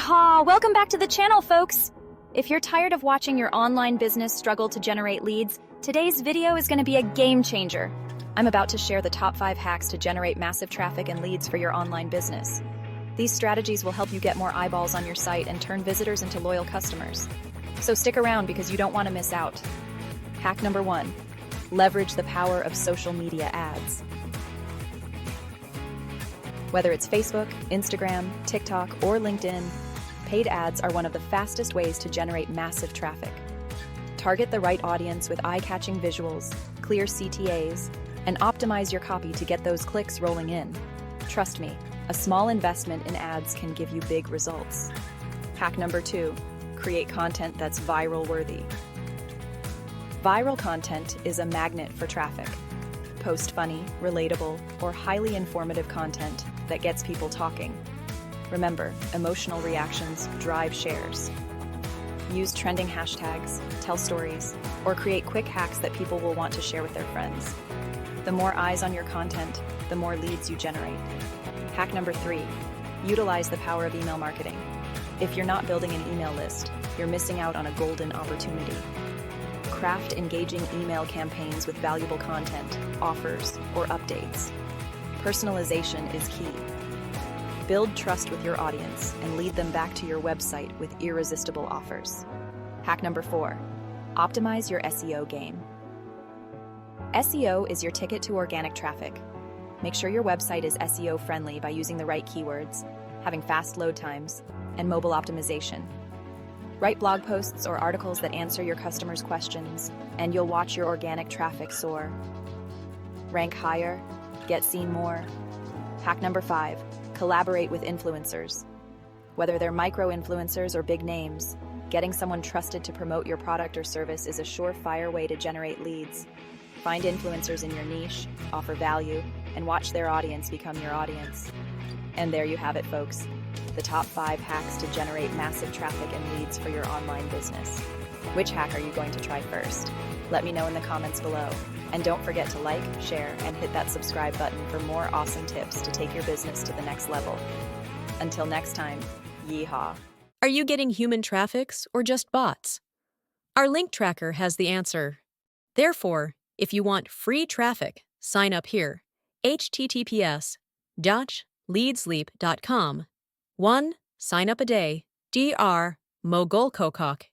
Yeehaw! Welcome back to the channel, folks! If you're tired of watching your online business struggle to generate leads, today's video is going to be a game changer. I'm about to share the top 5 hacks to generate massive traffic and leads for your online business. These strategies will help you get more eyeballs on your site and turn visitors into loyal customers. So stick around because you don't want to miss out. Hack number 1. Leverage the power of social media ads. Whether it's Facebook, Instagram, TikTok, or LinkedIn, paid ads are one of the fastest ways to generate massive traffic. Target the right audience with eye-catching visuals, clear CTAs, and optimize your copy to get those clicks rolling in. Trust me, a small investment in ads can give you big results. Hack number 2, create content that's viral-worthy. Viral content is a magnet for traffic. Post funny, relatable, or highly informative content that gets people talking. Remember, emotional reactions drive shares. Use trending hashtags, tell stories, or create quick hacks that people will want to share with their friends. The more eyes on your content, the more leads you generate. Hack number 3, utilize the power of email marketing. If you're not building an email list, you're missing out on a golden opportunity. Craft engaging email campaigns with valuable content, offers, or updates. Personalization is key. Build trust with your audience and lead them back to your website with irresistible offers. Hack number 4, optimize your SEO game. SEO is your ticket to organic traffic. Make sure your website is SEO friendly by using the right keywords, having fast load times, and mobile optimization. Write blog posts or articles that answer your customers' questions, and you'll watch your organic traffic soar. Rank higher, get seen more. Hack number 5, collaborate with influencers. Whether they're micro-influencers or big names, getting someone trusted to promote your product or service is a surefire way to generate leads. Find influencers in your niche, offer value, and watch their audience become your audience. And there you have it, folks. The top 5 hacks to generate massive traffic and leads for your online business. Which hack are you going to try first? Let me know in the comments below. And don't forget to like, share, and hit that subscribe button for more awesome tips to take your business to the next level. Until next time, yeehaw. Are you getting human traffics or just bots? Our link tracker has the answer. Therefore, if you want free traffic, sign up here. https://leadsleep.com. 1. Sign up a day. Dr. Mogul Kokok.